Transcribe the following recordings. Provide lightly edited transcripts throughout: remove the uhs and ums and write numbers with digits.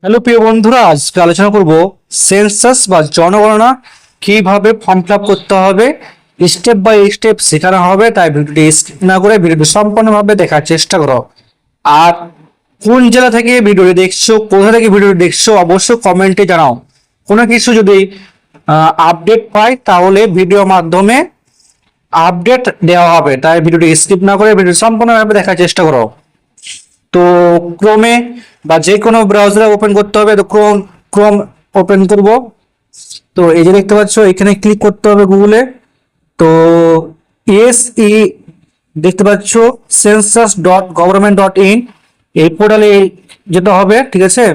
Hello প্রিয় বন্ধুরা, আজকে আলোচনা করব সেন্সাস বা জনগণনা কিভাবে ফর্ম ফিল আপ করতে হবে। স্টেপ বাই স্টেপ শেখানো হবে, তাই ভিডিওটি স্কিপ না করে ভিডিওটি সম্পূর্ণভাবে দেখার চেষ্টা করো। আর কোন জেলা থেকে ভিডিওটি দেখছো, কোথা থেকে ভিডিওটি দেখছো, অবশ্যই কমেন্টে জানাও। কোনো কিছু যদি আপডেট পাই তাহলে ভিডিওর মাধ্যমে আপডেট দেওয়া হবে, তাই ভিডিওটি স্কিপ না করে ভিডিওটি সম্পূর্ণভাবে দেখার চেষ্টা করো। তো ক্রোমে বা যে কোনো ব্রাউজারে ওপেন করতে হবে। তো ক্রোম ক্রোম ওপেন করব। তো এই যে দেখতে পাচ্ছ, এখানে ক্লিক করতে হবে গুগলে। তো এসই দেখতে পাচ্ছ census.government.in, এই পোর্টালে যেতে হবে, ঠিক আছে।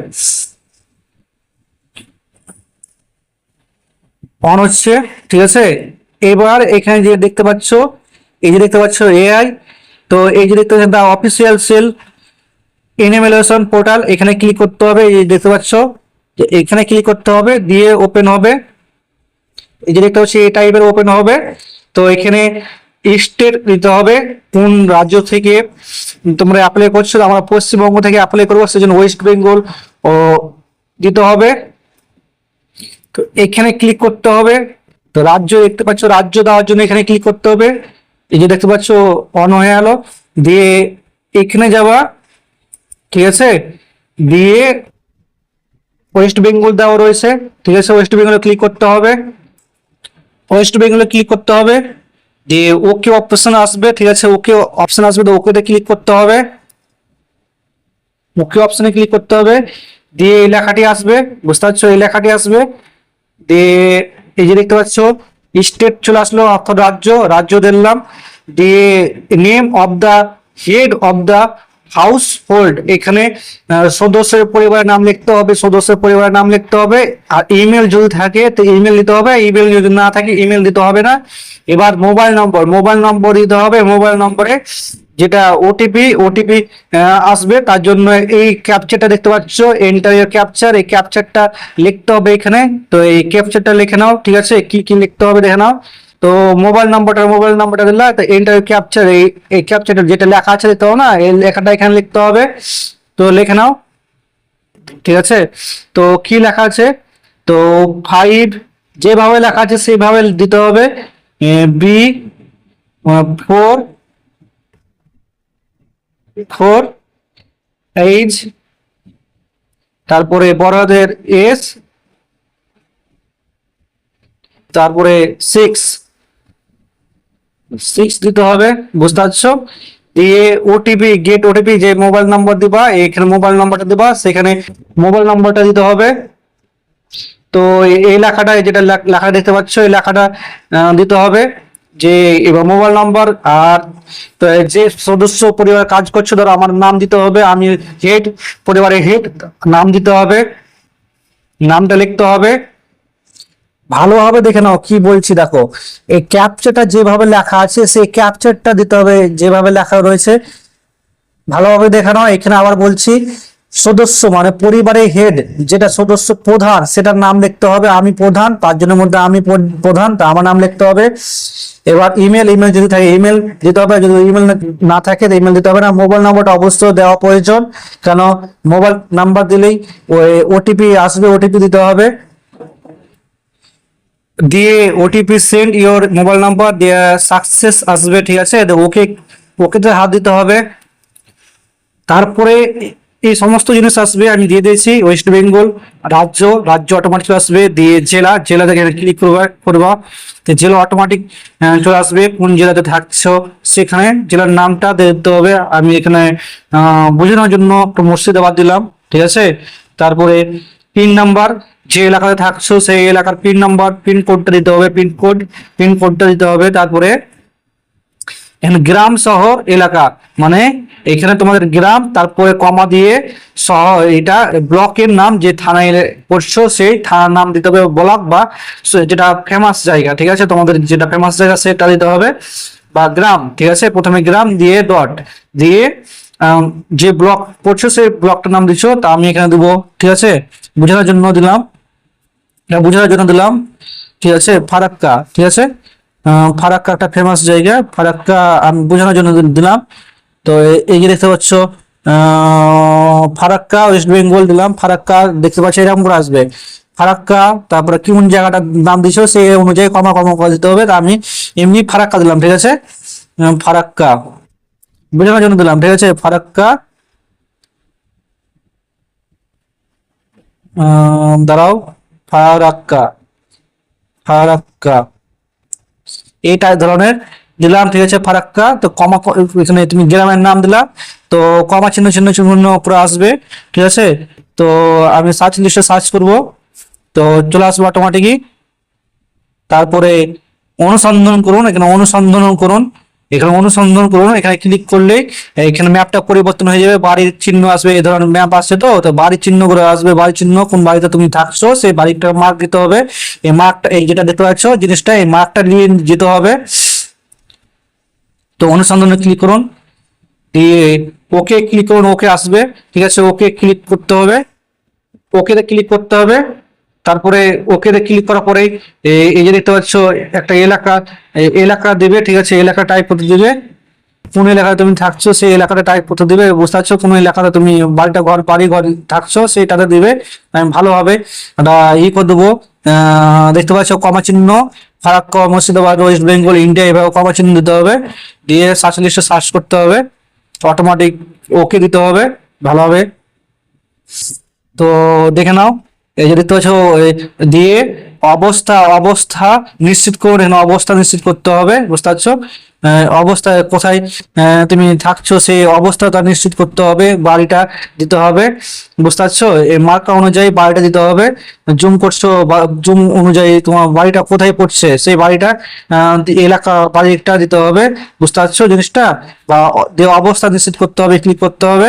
অন হচ্ছে, ঠিক আছে। এবার এখানে যে দেখতে পাচ্ছ, এই যে দেখতে পাচ্ছ এআই। তো এই যে দেখতে পাচ্ছ দা অফিসিয়াল সেল এনিমেশন পোর্টাল, এখানে ক্লিক করতে হবে। এই যে দেখতে পাচ্ছ যে এখানে ক্লিক করতে হবে, দিয়ে ওপেন হবে। এই যে দেখতে পাচ্ছি এই টাইপের ওপেন হবে। তো এখানে স্টেট দিতে হবে, কোন রাজ্য থেকে তোমরা অ্যাপ্লাই করছো। আমরা পশ্চিমবঙ্গ থেকে অ্যাপ্লাই করবো, সেজন্য ওয়েস্ট বেঙ্গল ও দিতে হবে। তো এখানে ক্লিক করতে হবে। তো রাজ্য দেখতে পাচ্ছ, রাজ্য দেওয়ার জন্য এখানে ক্লিক করতে হবে। এই যে দেখতে পাচ্ছ অন হয়ে গেল, দিয়ে এখানে যাওয়া, ঠিক আছে। দিয়ে ওয়েস্ট বেঙ্গল দেওয়া রয়েছে, ঠিক আছে। ওয়েস্ট বেঙ্গলে ক্লিক করতে হবে, ওয়েস্ট বেঙ্গলে ক্লিক করতে হবে। দিয়ে ওকে অপশন আসবে, ঠিক আছে। ওকে অপশন আসবে, তো ওকেতে ক্লিক করতে হবে। ওকে অপশনে ক্লিক করতে হবে, দিয়ে এই লেখাটি আসবে, বুঝতে পারছো, এই লেখাটি আসবে। দিয়ে এই যে দেখতে পাচ্ছ স্টেট চলে আসলো, অর্থাৎ রাজ্য, রাজ্য দিলাম। দিয়ে name of the head of the household, এখানে সদস্যের পরিবারের নাম লিখতে হবে, সদস্যের পরিবারের নাম লিখতে হবে। আর ইমেল যদি থাকে তো ইমেল দিতে হবে, ইমেল যদি না থাকে ইমেল দিতে হবে না। এবার মোবাইল নম্বর, মোবাইল নম্বর দিতে হবে। মোবাইল নম্বরে যেটা ওটিপি আসবে, তার জন্য এই ক্যাপচারটা দেখতে পাচ্ছ, এন্টার ইয়ার ক্যাপচার, এই ক্যাপচারটা লিখতে হবে এখানে। তো এই ক্যাপচারটা লিখে নাও, ঠিক আছে। কি কি লিখতে হবে দেখে নাও। তো মোবাইল নাম্বারটা দিলা, তো এন্টার ক্যাপচার, এই ক্যাপচারটা যেটা লেখা আছে দিতে হবে না, এই লেখাটা এখানে লিখতে হবে। তো লিখে নাও, ঠিক আছে। তো কি লেখা আছে, তো 5 যেভাবে লেখা আছে সেইভাবে দিতে হবে। B4 এইজ, তারপরে বড়দের এস, তারপরে 6 দিতে হবে, বুঝতে পারছো। দিয়ে ওটিপি, গেট ওটিপি, যে মোবাইল নাম্বার দিবা, এখানে মোবাইল নাম্বারটা দিবা, সেখানে মোবাইল নাম্বারটা দিতে হবে। তো এই লেখাটা, যেটা লেখা দেখতে পাচ্ছ, এই লেখাটা দিতে হবে। যে এবার মোবাইল নাম্বার, আর তো যে সদস্য পরিবার কাজ করছে, ধরো আমার নাম দিতে হবে, আমি হেড, পরিবারের হেড, নাম দিতে হবে, নামটা লিখতে হবে। ভালোভাবে দেখে নাও কি বলছি, দেখো এই ক্যাপচারটা যেভাবে লেখা আছে সেই ক্যাপচারটা দিতে হবে, যেভাবে লেখা রয়েছে ভালোভাবে দেখে নাও। এখানে আবার বলছি, সদস্য মানে পরিবারের হেড, যেটা সদস্য প্রধান, সেটার নাম লিখতে হবে। আমি প্রধান, 5 জনের মধ্যে আমি প্রধান, তা আমার নাম লিখতে হবে। এবার ইমেল যদি থাকে ইমেল দিতে হবে, যদি ইমেল না থাকে ইমেল দিতে হবে না। মোবাইল নাম্বারটা অবশ্যই দেওয়া প্রয়োজন, কেন মোবাইল নাম্বার দিলেই ওই ওটিপি আসবে, ওটিপি দিতে হবে। দিয়ে OTP send your mobile number, দিয়ে সাকসেস আসবে, ঠিক আছে। ওকে, ওকেতে হাত দিতে হবে। তারপরে এই সমস্ত জিনিস আসবে, আমি দিয়ে দিয়েছি। ওয়েস্ট বেঙ্গল রাজ্য, রাজ্য অটোমেটিক আসবে। দিয়ে জেলা, জেলা থেকে ক্লিক করবা, তো জেলা অটোমেটিক চলে আসবে। কোন জেলাতে থাকছো সেখানে জেলার নামটা দিতে হবে। আমি এখানে বোঝানোর জন্য একটু মুর্শিদাবাদ দিলাম, ঠিক আছে। তারপরে পিন নাম্বার, যে এলাকাতে থাকছো সেই এলাকার পিন নাম্বার, পিন কোডটা দিতে হবে, পিন কোডটা দিতে হবে। তারপরে এখানে গ্রাম, শহর, এলাকা, মানে এখানে তোমাদের গ্রাম, তারপরে কমা দিয়ে শহর, এটা ব্লকের নাম, যে থানায় পড়ছো সেই থানার নাম দিতে হবে, ব্লক বা যেটা ফেমাস জায়গা, ঠিক আছে। তোমাদের যেটা ফেমাস জায়গা সেটা দিতে হবে, বা গ্রাম, ঠিক আছে। প্রথমে গ্রাম দিয়ে ডট দিয়ে যে ব্লক পড়ছো সেই ব্লকটার নাম দিচ্ছ, তা আমি এখানে দেবো, ঠিক আছে। বোঝানোর জন্য দিলাম, ঠিক আছে। ফারাক্কা, ঠিক আছে। ফারাক্কা একটা ফেমাস জায়গা, ফারাক্কা আমি বোঝানোর জন্য দিলাম। তো এই যে দেখতে পাচ্ছ ফারাক্কা ওয়েস্ট বেঙ্গল দিলাম, ফারাক্কা দেখতে পাচ্ছি এরকম করে আসবে ফারাক্কা। তারপরে কোন জায়গাটার নাম দিছো সেই অনুযায়ী কমা কমা করে দিতে হবে। তা আমি এমনি ফারাক্কা দিলাম, ঠিক আছে, ফারাক্কা বোঝানোর জন্য দিলাম, ঠিক আছে, ফারাক্কা। দাঁড়াও, ফারাক্কা, ফারাক্কা এইটা ধরনের দিলাম, ঠিক আছে, ফারাক্কা। তো কমা এখানে তুমি গ্রামের নাম দিলা, তো কমা চিহ্ন চিহ্ন চিহ্ন করে আসবে, ঠিক আছে। তো আমি সার্চ লিস্টে সার্চ করব, তো চলে আসবে অটোমেটিকই। তারপরে অনুসন্ধান করুন, এখানে অনুসন্ধান করুন, এখানে অনুসন্ধান করুন, এখানে ক্লিক করলে এখানে ম্যাপটা পরিবর্তন হয়ে যাবে, বাড়ির চিহ্ন আসবে, এই ধরনের ম্যাপ আসছে। তো তো বাড়ির চিহ্ন করে আসবে, বাড়ির চিহ্ন কোন বাড়িতে তুমি থাকছো সেই বাড়িটা মার্ক দিতে হবে। এই মার্কটা, এই যেটা দেখতে পাচ্ছ জিনিসটা, এই মার্কটা নিয়ে যেতে হবে। তো অনুসন্ধানে ক্লিক করুন, দিয়ে ওকে ক্লিক করুন, ওকে আসবে, ঠিক আছে, ওকে ক্লিক করতে হবে, ওকেতে ক্লিক করতে হবে। তারপরে ওকেতে ক্লিক করার পরে এই যে দেখতে পাচ্ছ একটা এলাকা, এলাকা দেবে, ঠিক আছে, এলাকা টাইপ করতে দিবে, কোন এলাকায় তুমি থাকছো সেই এলাকাটা টাইপ করতে দিবে, বুঝতে পারছো, কোন এলাকাতে তুমি বাড়িটা ঘর বাড়ি ঘর থাকছো সেইটাতে দিবে। আমি ভালোভাবে একটা করে দেবো, দেখতে পাচ্ছ কমা চিহ্ন, ফারাক্কা মুর্শিদাবাদ ওয়েস্ট বেঙ্গল ইন্ডিয়া, এভাবে কমা চিহ্ন দিতে হবে, দিয়ে সার্চ লিস্টে সার্চ করতে হবে, অটোমেটিক ওকে দিতে হবে ভালোভাবে। তো দেখে নাও, এই যে দেখতে পাচ্ছ দিয়ে অবস্থা, অবস্থা নিশ্চিত করুন, এখানে অবস্থা নিশ্চিত করতে হবে, বুঝতে পারছো, অবস্থা কোথায় তুমি থাকছো সেই অবস্থাটা নিশ্চিত করতে হবে, বাড়িটা দিতে হবে, বুঝতে পারছো, এই মার্কা অনুযায়ী বাড়িটা দিতে হবে। জুম করছো বা জুম অনুযায়ী তোমার বাড়িটা কোথায় পড়ছে সেই বাড়িটা এলাকা বাড়িটা দিতে হবে, বুঝতে পারছো জিনিসটা। বা অবস্থা নিশ্চিত করতে হবে, ক্লিক করতে হবে,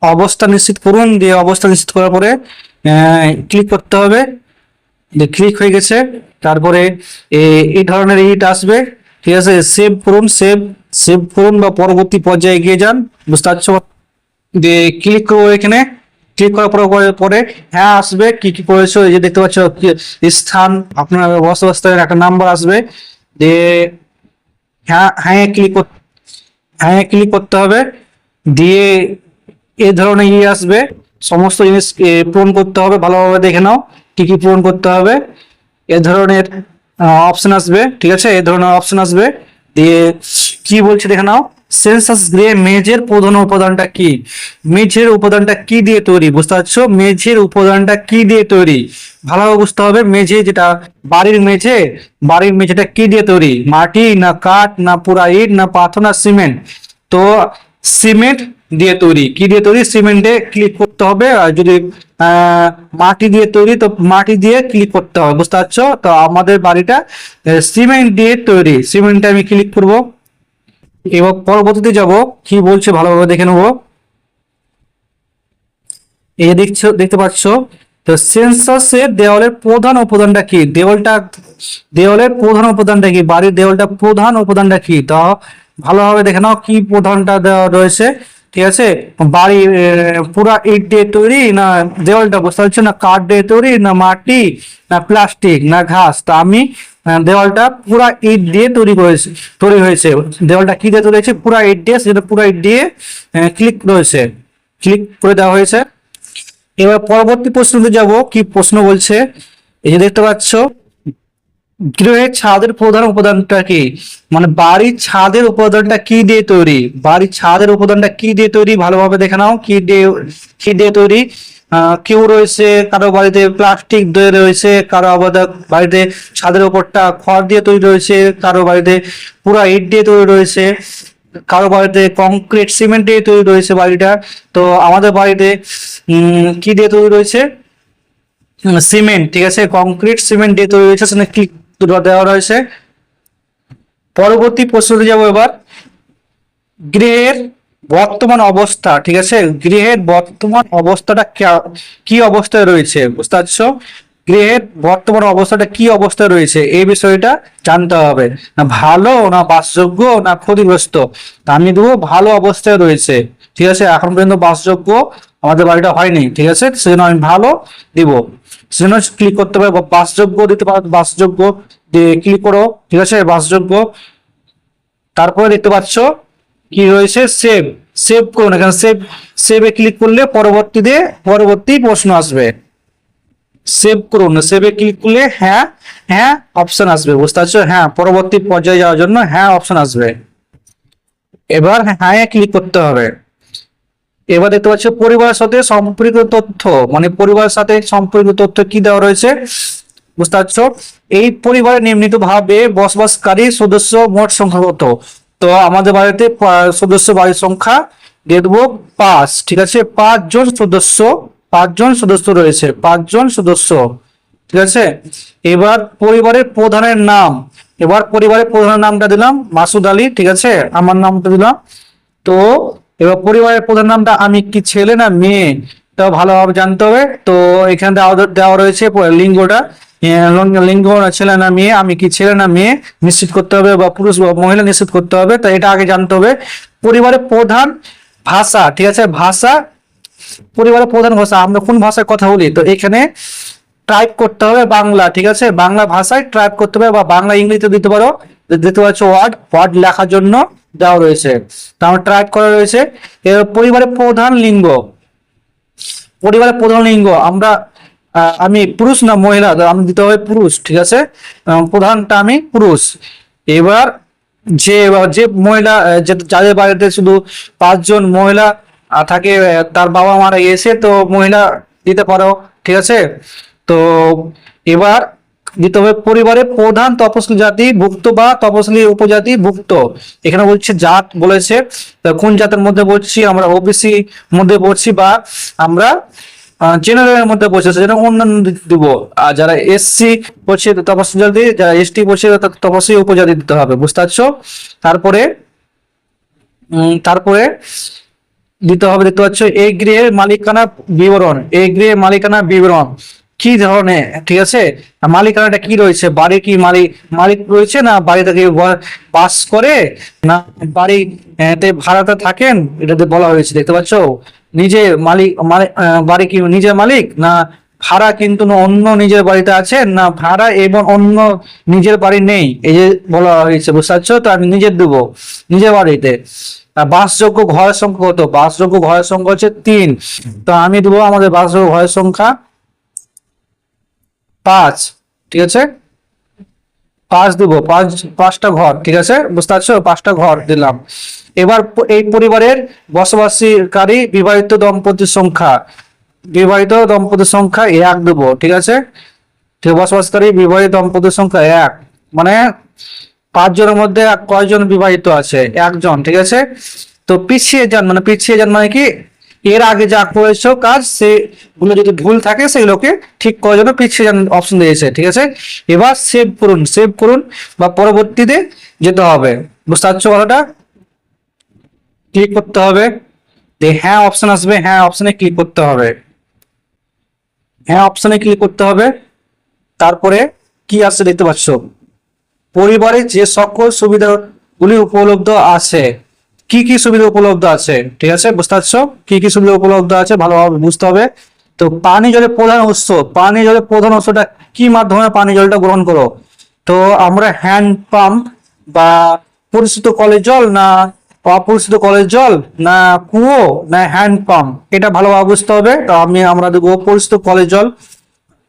অবস্থা নিশ্চিত করুন, দিয়ে অবস্থা নিশ্চিত করার পরে ক্লিক করতে হবে, ক্লিক হয়ে গেছে। তারপরে এই ধরনের ইট আসবে, ঠিক আছে, সেভ করুন, সেভ সেভ করুন বা পরবর্তী পর্যায়ে এগিয়ে যান, বুঝতে পারছো। দিয়ে ক্লিক করবো এখানে, ক্লিক করার পরে পরে হ্যাঁ আসবে, কি কি করেছো এই যে দেখতে পাচ্ছ, স্থান আপনার বসবাসের একটা নাম্বার আসবে, দিয়ে হ্যাঁ হ্যাঁ ক্লিক, হ্যাঁ ক্লিক করতে হবে, দিয়ে এই ধরনের আসবে, সমস্ত জিনিস পূরণ করতে হবে, ভালোভাবে দেখে নাও কি কি পূরণ করতে হবে। এ ধরনের অপশন আসবে, ঠিক আছে, এই ধরনের অপশন আসবে, দিয়ে কি বলছে দেখে নাও, সেন্সাস গ্রে মেঝের প্রধান উপাদানটা কি, মেঝের উপাদানটা কি দিয়ে তৈরি, বুঝতে পারছো, মেঝের উপাদানটা কি দিয়ে তৈরি ভালোভাবে বুঝতে হবে। মেঝে যেটা বাড়ির মেঝে, বাড়ির মেঝেটা কি দিয়ে তৈরি, মাটি না কাঠ না পুরা ইট না পাথর না সিমেন্ট। তো সিমেন্ট দিয়ে তৈরি, কি দিয়ে তৈরি, সিমেন্টে ক্লিক করতে হবে। আর যদি মাটি দিয়ে তৈরি তো মাটি দিয়ে ক্লিক করতে হবে, বুঝতে পারছো। তো আমাদের বাড়িটা সিমেন্ট দিয়ে তৈরি, সিমেন্টে আমি ক্লিক করব। এবার পরবর্তীতে যাব, কি বলছে ভালোভাবে দেখে নেবো। এই যে দেখছো, দেখতে পাচ্ছ, তো সেন্সাসের দেওয়ালের প্রধান উপাদানটা কি, দেওয়ালটা, দেওয়ালের প্রধান উপাদানটা কি, বাড়ির দেওয়ালটা প্রধান উপাদানটা কি, তা ভালোভাবে দেখে নাও কি প্রধানটা দেওয়া রয়েছে, ঠিক আছে। বাড়ি পুরা ইট দিয়ে তৈরি না দেওয়ালটা, বুঝতে পারছো, না কাঠ দিয়ে তৈরি না মাটি না প্লাস্টিক না ঘাস। তা আমি দেওয়ালটা পুরা ইট দিয়ে তৈরি করেছে, তৈরি হয়েছে, দেওয়ালটা কি দিয়ে তৈরি হয়েছে, পুরা ইট দিয়ে, সেটা পুরা ইট দিয়ে ক্লিক রয়েছে, ক্লিক করে দেওয়া হয়েছে। এবার পরবর্তী প্রশ্নতে যাব, কি প্রশ্ন বলছে, এই যে দেখতে পাচ্ছ, গৃহের ছাদের প্রধান উপাদানটা কি, মানে বাড়ির ছাদের উপাদানটা কি দিয়ে তৈরি, বাড়ির ছাদের উপাদানটা কি দিয়ে তৈরি ভালোভাবে দেখে নাও, কি দিয়ে তৈরি। কেউ রয়েছে কারো বাড়িতে প্লাস্টিক দিয়ে রয়েছে, কারো আবার বাড়িতে ছাদের উপরটা খড় দিয়ে তৈরি রয়েছে, কারো বাড়িতে পুরা ইট দিয়ে তৈরি রয়েছে, কারো বাড়িতে কংক্রিট সিমেন্ট দিয়ে তৈরি রয়েছে বাড়িটা। তো আমাদের বাড়িতে কি দিয়ে তৈরি রয়েছে, সিমেন্ট, ঠিক আছে, কংক্রিট সিমেন্ট দিয়ে তৈরি রয়েছে, সেখানে ক্লিক দেওয়া রয়েছে। পরবর্তী প্রশ্নতে যাবো এবার, গৃহের বর্তমান অবস্থা, ঠিক আছে, গৃহের বর্তমান অবস্থাটা কি অবস্থায় রয়েছে, বুঝতে পারছো, গৃহের বর্তমান অবস্থাটা কি অবস্থায় রয়েছে এই বিষয়টা জানতে হবে, না ভালো না বাসযোগ্য না ক্ষতিগ্রস্ত। তা আমি দেবো ভালো অবস্থায় রয়েছে, ঠিক আছে, এখন পর্যন্ত বাসযোগ্য আমাদের বাড়িটা হয়নি, ঠিক আছে, সেজন্য আমি ভালো দিব, সেজন্য ক্লিক করতে পারো, বাসযোগ্য দিতে পারো, বাসযোগ্য দিয়ে ক্লিক করো, ঠিক আছে, বাসযোগ্য। তারপরে দেখতে পাচ্ছ কি রয়েছে, সেভ, সেভ করুন, এখানে সেভে ক্লিক করলে পরবর্তী প্রশ্ন আসবে। সেভ করুন, সেভে ক্লিক করলে হ্যাঁ হ্যাঁ অপশন আসবে, বুঝতে পারছো? হ্যাঁ, পরবর্তী পর্যায়ে যাওয়ার জন্য হ্যাঁ অপশন আসবে। এবার হ্যাঁ ক্লিক করতে হবে। এবার দেখতে পাচ্ছ পরিবারের সাথে সম্পর্কিত তথ্য, মানে পরিবারের সাথে সম্পর্কিত তথ্য কি দেওয়া রয়েছে, বুঝতে পারছো? এই পরিবারে নিম্নিত ভাবে বসবাসকারী সদস্য মোট সংখ্যা কত? তো আমাদের বাড়িতে সদস্য বাড়ির সংখ্যা দিয়ে দেবো 5, ঠিক আছে? 5 জন সদস্য রয়েছে, 5 জন সদস্য, ঠিক আছে? এবার পরিবারের প্রধানের নামটা দিলাম মাসুদ আলী, ঠিক আছে? আমার নামটা দিলাম। তো এবার পরিবারের প্রধান নামটা আমি কি ছেলে না মেয়ে, তা ভালোভাবে জানতে হবে। তো এখানে দেওয়া রয়েছে লিঙ্গটা, লিঙ্গ ছেলে না মেয়ে, আমি কি ছেলে না মেয়ে নিশ্চিত করতে হবে, বা পুরুষ বা মহিলা নিশ্চিত করতে হবে। তো এটা আগে জানতে হবে। পরিবারের প্রধান ভাষা, ঠিক আছে? পরিবারের প্রধান ভাষা আমরা কোন ভাষায় কথা বলি, তো এখানে টাইপ করতে হবে বাংলা, ঠিক আছে? বাংলা ভাষায় টাইপ করতে হবে, বা বাংলা ইংরেজিতে দিতে পারো, দিতে পারছো ওয়ার্ড লেখার জন্য দেওয়া রয়েছে, তারপর টাইপ করা রয়েছে। এর পরিবারের প্রধান লিঙ্গ আমরা আমি পুরুষ না মহিলা, আমি দিতে হবে পুরুষ, ঠিক আছে? প্রধানটা আমি পুরুষ। এবার যে মহিলা যাদের বাড়িতে শুধু 5 জন মহিলা থাকে, তার বাবা মারা গিয়েছে, তো মহিলা দিতে পারো, ঠিক আছে? তো এবার দিতে হবে পরিবারের প্রধান তপশিলি জাতি ভুক্ত বা তপশিলি উপজাতি ভুক্ত। এখানে বলছে জাত বলেছে, তা কোন জাতের মধ্যে বলছি, আমরা ওবিসি মধ্যে পড়ছি, বা আমরা জেনারেলের মধ্যে পড়ছে, সেটা অন্যান্য দিব। আর যারা এসসি পড়ছে তপশিলি জাতি, যারা এসটি পড়ছে তপশিলি উপজাতি দিতে হবে, বুঝতে পারছো? তারপরে দিতে হবে, দেখতে পাচ্ছ এই গৃহের মালিকানা বিবরণ কি ধরনের, ঠিক আছে? মালিকানাটা কি রয়েছে, বাড়ি কি মালিক রয়েছে, না বাড়িতে কেউ বাস করে, না বাড়ি ভাড়াতে থাকেন, এটাতে বলা হয়েছে, দেখতে পাচ্ছ? নিজে বাড়ি কি নিজের মালিক, না ভাড়া কিন্তু অন্য নিজের বাড়িতে আছে, না ভাড়া এবং অন্য নিজের বাড়ি নেই, এই যে বলা হয়েছে, বুঝতে পারছো? তো আমি দেবো নিজের বাড়িতে। বাসযোগ্য ঘরের সংখ্যা কত? বাসযোগ্য ঘরের সংখ্যা হচ্ছে 3, তো আমি দেবো আমাদের বাসযোগ্য ঘরের সংখ্যা 5, ঠিক আছে? 5 দেবো, 5টা ঘর, ঠিক আছে? বুঝতে পারছো? 5টা ঘর দিলাম। এবার এই পরিবারের বসবাসকারী বিবাহিত দম্পতির সংখ্যা 1 দেবো, ঠিক আছে? বসবাসকারী বিবাহিত দম্পতির সংখ্যা 1, মানে 5 জনের মধ্যে কয়জন বিবাহিত আছে? 1 জন, ঠিক আছে? তো পিছিয়ে যান মানে কি, এর আগে যা করেছো কাজ সেগুলো যদি ভুল থাকে সেগুলোকে ঠিক করার জন্য পিছিয়ে যান অপশন দিয়েছে, ঠিক আছে? এবার সেভ করুন বা পরবর্তীতে যেতে হবে, বুঝতে পারছো কথাটা? ক্লিক করতে হবে, হ্যাঁ অপশন আসবে, হ্যাঁ অপশনে ক্লিক করতে হবে, হ্যাঁ অপশনে ক্লিক করতে হবে। তারপরে কি আসছে দেখতে পাচ্ছ, পরিবারে যে সকল সুবিধাগুলি উপলব্ধ আছে, কি কি সুবিধা উপলব্ধ আছে, ঠিক আছে? বুঝতে পারছো কি কি সুবিধা উপলব্ধ আছে, ভালোভাবে বুঝতে হবে। তো পানি জলের প্রধান উৎসটা কি মাধ্যমে পানি জলটা গ্রহণ করো? তো আমরা হ্যান্ড পাম্প, বা পরিচিত কলের জল, না অপরিচিত কলের জল, না কুয়ো, না হ্যান্ড পাম্প, এটা ভালোভাবে বুঝতে হবে। তো আমরা দেবো পরিচিত কলের জল,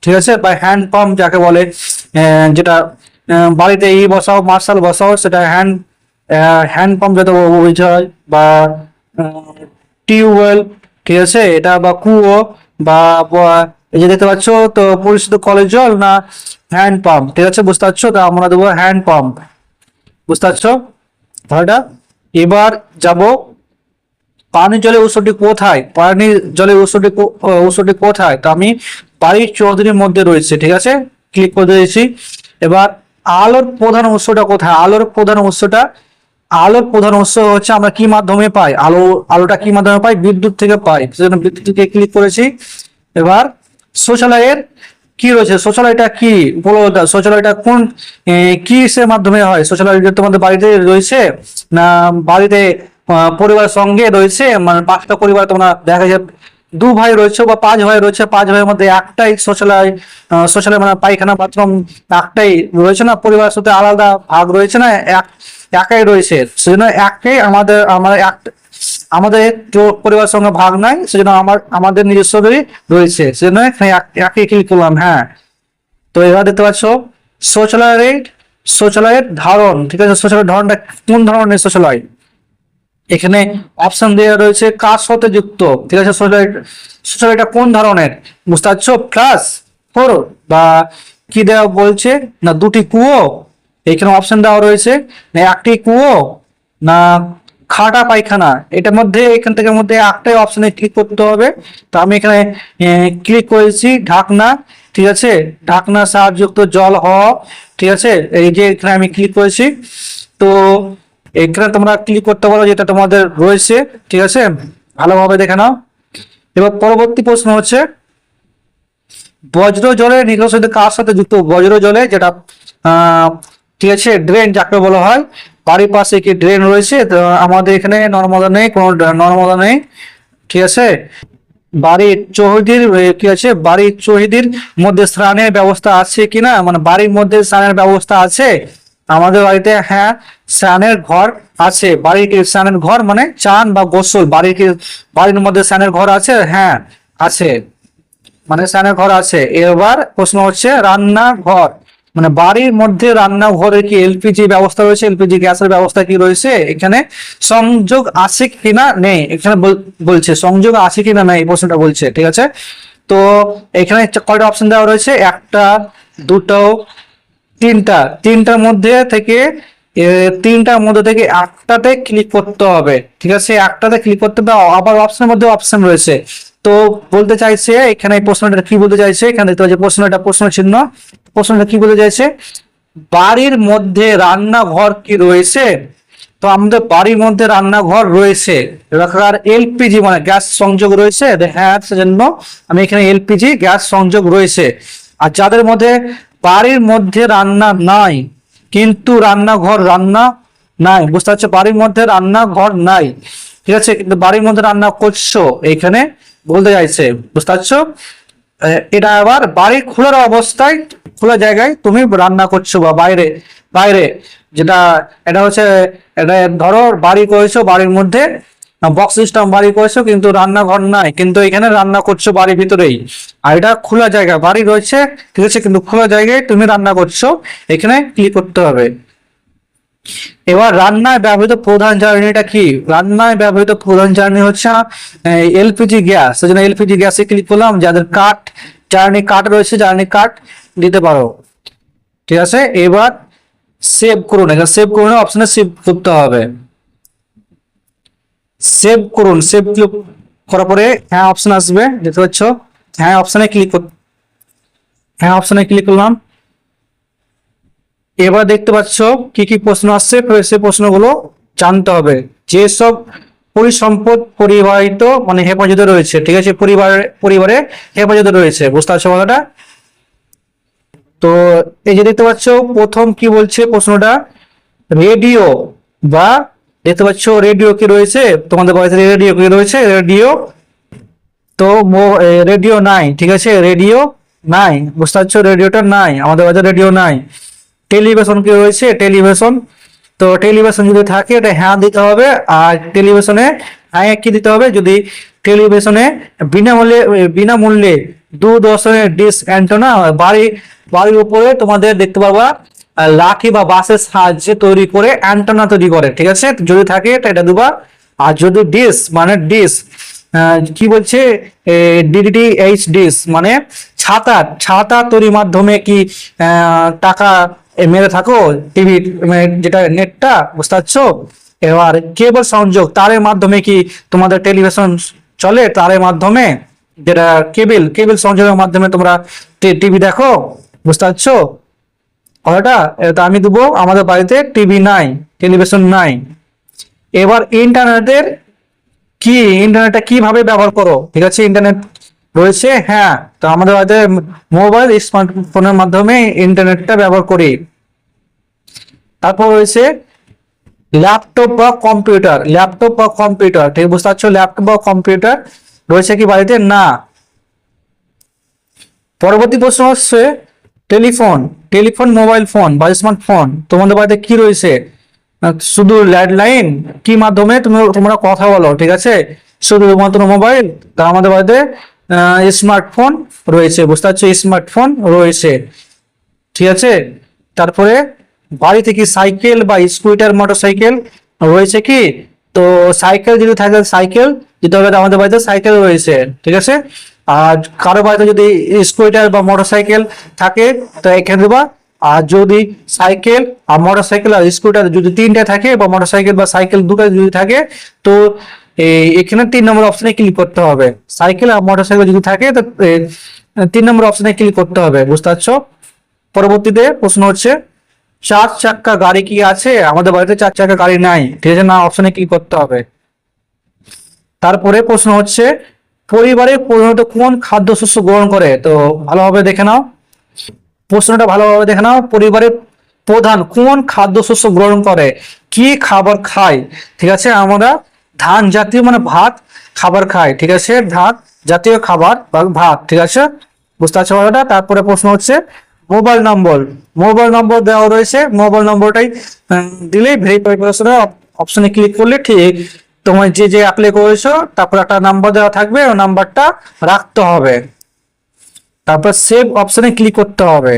ঠিক আছে? বা হ্যান্ড পাম্প যাকে বলে, যেটা বাড়িতে বসাও, মার্শাল বসাও, সেটা হ্যান্ড পাম্প যাতে বোঝায়, বা টিউবওয়েল, ঠিক আছে? এটা বা কুয়ো, এই যে দেখতে পাচ্ছ, তো পরিচিত কলের জল না হ্যান্ড পাম্প, ঠিক আছে? বুঝতে পারছো? তো আমরা দেবো হ্যান্ড পাম্প, বুঝতে পারছো ভালোটা? এবার যাব পানির জলের উৎসটি কোথায়, উৎসটি কোথায়? তো আমি বাড়ির চৌধুরীর মধ্যে রয়েছে, ঠিক আছে? ক্লিক করে দিয়েছি। এবার আলোর প্রধান উৎসটা কোথায়? আলোর প্রধান উৎস হচ্ছে আমরা কি মাধ্যমে পাই, আলোটা কি মাধ্যমে পাই? বিদ্যুৎ থেকে পাই, সেজন্য বিদ্যুৎ থেকে ক্লিক করেছি। এবার শৌচালয়ের কি রয়েছে, শৌচালয়টা কি উপলব্ধ, শৌচালয়টা কোন কিসের মাধ্যমে হয়? শৌচালয় তোমাদের বাড়িতে রয়েছে, না বাড়িতে পরিবারের সঙ্গে রয়েছে, মানে 5টা পরিবার তোমরা দেখা যায় 2 ভাই রয়েছে বা 5 ভাই রয়েছে, 5 ভাইয়ের মধ্যে একটাই শৌচালয় মানে পায়খানা বাথরুম একটাই রয়েছে, না পরিবারের সাথে আলাদা ভাগ রয়েছে, না একাই রয়েছে, সেজন্য একটাই আমরা আমাদের তো পরিবারের সঙ্গে ভাগ নাই, সেজন্য আমাদের নিজস্বই রয়েছে, সেজন্য এখানে একই ক্লিক করলাম। হ্যাঁ, তো এবার দেখতে পাচ্ছ শৌচালয়ের ধারণ, ঠিক আছে, শৌচালয়ের ধরনটা কোন ধরনের শৌচালয়, এখানে অপশন দেওয়া রয়েছে কার সাথে যুক্ত, ঠিক আছে, শৌচালয়টা কোন ধরনের, বুঝতে পারছো, প্লাস 4 বা কি দেওয়া বলছে না দুটি কুয়ো, এখানে অপশন দেওয়া রয়েছে না একটি কুয়ো না খাটা পায়খানা, এটার মধ্যে এখান থেকে মধ্যে একটাই অপশনে ক্লিক করতে হবে। তো আমি এখানে ক্লিক করেছি ঢাকনা, ঠিক আছে, ঢাকনা সাহায্যযুক্ত জল হওয়া, ঠিক আছে, এই যে এখানে আমি ক্লিক করেছি। তো এখানে তোমরা ক্লিক করতে পারো যেটা তোমাদের রয়েছে, ঠিক আছে, ভালোভাবে দেখে নাও। এবার পরবর্তী প্রশ্ন হচ্ছে বজ্র জলের নিকাশিত কার সাথে যুক্ত, বজ্র জলে যেটা ঠিক আছে ড্রেন যাকে বলা হয়, বাড়ির পাশে কি ড্রেন রয়েছে, তো আমাদের এখানে নর্মদা নেই, কোনো নর্মদা নেই, ঠিক আছে, বাড়ির চৌহদির কি আছে, বাড়ির চৌহদির মধ্যে স্নানের ব্যবস্থা আছে কিনা, মানে বাড়ির মধ্যে স্নানের ব্যবস্থা আছে আমাদের বাড়িতে, হ্যাঁ স্নানের ঘর আছে, বাড়ির স্নানের ঘর মানে চান বা গোসল, বাড়ির মধ্যে স্নানের ঘর আছে, হ্যাঁ আছে, মানে স্নানের ঘর আছে। এবার প্রশ্ন হচ্ছে রান্নাঘর, মানে বাড়ির মধ্যে রান্নাঘরে কি এলপিজি ব্যবস্থা রয়েছে, এলপিজি গ্যাসের ব্যবস্থা কি রয়েছে, এখানে সংযোগ আছে কিনা নেই, এখানে বলছে সংযোগ আছে কিনা নেই, এই প্রশ্নটা বলছে, ঠিক আছে। তো এখানে কয়টা অপশন দেওয়া রয়েছে, একটা, দুটো, তিনটার মধ্যে থেকে একটাতে ক্লিক করতে হবে, ঠিক আছে, একটাতে ক্লিক করতে হবে, আবার অপশনের মধ্যে অপশন রয়েছে। তো বলতে চাইছে এখানে এই প্রশ্নটা কি বলতে চাইছে, এখানে দেখতে পাচ্ছি প্রশ্নটা প্রশ্ন চিহ্ন, প্রশ্নটা কি বলতে চাইছে, বাড়ির মধ্যে রান্নাঘর কি রয়েছে, তো আমাদের বাড়ির মধ্যে রান্নাঘর রয়েছে, এবার এলপিজি মানে গ্যাস সংযোগ রয়েছে, হ্যাঁ সেজন্য আমি এখানে এলপিজি গ্যাস সংযোগ রয়েছে। আর যাদের মধ্যে বাড়ির মধ্যে রান্না নাই কিন্তু রান্না নাই, বুঝতে পারছো, বাড়ির মধ্যে রান্নাঘর নাই, ঠিক আছে, কিন্তু বাড়ির মধ্যে রান্না করছো, এখানে বলতে চাইছে, বুঝতে পারছো। এটা আবার বাড়ির খোলা জায়গায় তুমি রান্না করছো বা বাইরে বাইরে যেটা, এটা হচ্ছে, এটা ধরো বাড়ি করেছো, বাড়ির মধ্যে বক্স সিস্টেম বাড়ি করেছো কিন্তু রান্নাঘর নাই, কিন্তু এখানে রান্না করছো বাড়ির ভিতরেই, আর এটা খোলা জায়গা, বাড়ি রয়েছে ঠিক আছে কিন্তু খোলা জায়গায় তুমি রান্না করছো, এখানে ক্লিক করতে হবে। এবার রান্নায় ব্যবহৃত প্রধান জ্বালানিটা কি, রান্নায় ব্যবহৃত প্রধান জ্বালানি হচ্ছে এলপিজি গ্যাস, সেজন্য এলপিজি গ্যাসে ক্লিক করলাম। যাদের জ্বালানি কাঠ রয়েছে জ্বালানি কাঠ দিতে পারো, ঠিক আছে। এবার সেভ করুন, এখানে সেভ করুন অপশনে সেভ করতে হবে, সেভ করুন, সেভ ক্লিক করার পরে হ্যাঁ অপশন আসবে, দেখতে পাচ্ছ, হ্যাঁ অপশনে ক্লিক হ্যাঁ অপশনে ক্লিক করলাম। এবার দেখতে পাচ্ছ কি কি প্রশ্ন আসছে, সে প্রশ্নগুলো জানতে হবে, যেসব পরিসম্পদ পরিবাহিত মানে হেফাজতে রয়েছে, ঠিক আছে, পরিবারে হেফাজতে রয়েছে, বুঝতে পারছো কথাটা। তো এই যে দেখতে পাচ্ছ প্রথম কি বলছে প্রশ্নটা, রেডিও বা দেখতে পাচ্ছ রেডিও কি রয়েছে তোমাদের বাড়িতে, রেডিও কি রয়েছে, রেডিও তো রেডিও নাই, ঠিক আছে, রেডিও নাই, বুঝতে পারছো, রেডিওটা নাই, আমাদের বাড়িতে রেডিও নাই। টেলিভিশন কি রয়েছে, টেলিভিশন, তো টেলিভিশন যদি থাকে এটা হ্যাঁ দিতে হবে, আর টেলিভিশনে হ্যাঁ কি দিতে হবে, যদি টেলিভিশনে বিনামূল্যে দূরদর্শনের ডিশ অ্যান্টেনা বাড়ির উপরে তোমাদের দেখতে পাবা লাঠি বা বাঁশের সাহায্যে তৈরি করে অ্যান্টেনা তৈরি করে, ঠিক আছে, যদি থাকে এটা দিবা। আর যদি ডিশ মানে ডিশ কি বলছে, ডিডিএইচ ডিশ মানে ছাতা তৈরির মাধ্যমে কি টাকা মেরে থাকো টিভি যেটা নেটটা, বুঝতে পারছো। এবার কেবল সংযোগ তারের মাধ্যমে কি তোমাদের টেলিভিশন চলে, তারের মাধ্যমে যেটা কেবল সংযোগের মাধ্যমে তোমরা টিভি দেখো, বুঝতে পারছো কথাটা। এটা আমি দেবো আমাদের বাড়িতে টিভি নাই, টেলিভিশন নাই। এবার ইন্টারনেটটা কিভাবে ব্যবহার করো, ঠিক আছে, ইন্টারনেট রয়েছে, হ্যাঁ, তো আমাদের বাড়িতে মোবাইল স্মার্টফোনের মাধ্যমে ইন্টারনেটটা ব্যবহার করি। তারপর রয়েছে ল্যাপটপ বা কম্পিউটার, ঠিক বুঝতে পারছো, ল্যাপটপ বা কম্পিউটার রয়েছে কি বাড়িতে, না। পরবর্তী প্রশ্ন হচ্ছে টেলিফোন মোবাইল ফোন বা স্মার্টফোন তোমাদের বাড়িতে কি রয়েছে, শুধু ল্যান্ডলাইন কি মাধ্যমে তোমরা কথা বলো, ঠিক আছে, শুধুমাত্র মোবাইল। তা আমাদের বাড়িতে স্মার্টফোন রয়েছে, বুঝতে পারছো, স্মার্টফোন রয়েছে, ঠিক আছে। তারপরে বাড়িতে কি সাইকেল বা স্কুটার মোটরসাইকেল রয়েছে কি? তো সাইকেল যদি থাকে, সাইকেল যদি হবে, আমাদের বাড়িতে সাইকেল রয়েছে, ঠিক আছে। আর কারো বাড়িতে যদি স্কুটার বা মোটরসাইকেল থাকে তো এখানে দেবা। আর যদি সাইকেল আর মোটরসাইকেল আর স্কুটার যদি তিনটা থাকে, বা মোটরসাইকেল বা সাইকেল দুটো যদি থাকে, তো এখানে 3 নম্বর অপশনে ক্লিক করতে হবে। সাইকেল আর মোটরসাইকেল যদি থাকে তো 3 নম্বর অপশনে ক্লিক করতে হবে, বুঝতে পারছো। পরবর্তীতে প্রশ্ন হচ্ছে, 4 চাকা গাড়ি কি আছে? আমাদের বাড়িতে 4 চাকা গাড়ি নাই, ঠিক আছে, না অপশনে ক্লিক করতে হবে। তারপরে প্রশ্ন হচ্ছে, পরিবারে প্রধানত কোন খাদ্যশস্য গ্রহণ করে? তো ভালোভাবে দেখে নাও, প্রশ্নটা ভালোভাবে দেখে নাও। পরিবারের প্রধান কোন খাদ্যশস্য গ্রহণ করে, কি খাবার খায়? ঠিক আছে, আমরা ধান জাতীয় মানে ভাত খাবার খাই, ঠিক আছে, ধান জাতীয় খাবার বা ভাত, ঠিক আছে, বুঝতে পারছো কথাটা। তারপরে প্রশ্ন হচ্ছে, মোবাইল নম্বর, মোবাইল নম্বর দেওয়া রয়েছে, মোবাইল নম্বরটাই দিলেই ভেরিফাই অপশনে ক্লিক করলে ঠিক তোমার যে অ্যাপ্লাই করেছো তারপর একটা নাম্বার দেওয়া থাকবে, ওই নাম্বারটা রাখতে হবে। তারপর সেভ অপশনে ক্লিক করতে হবে।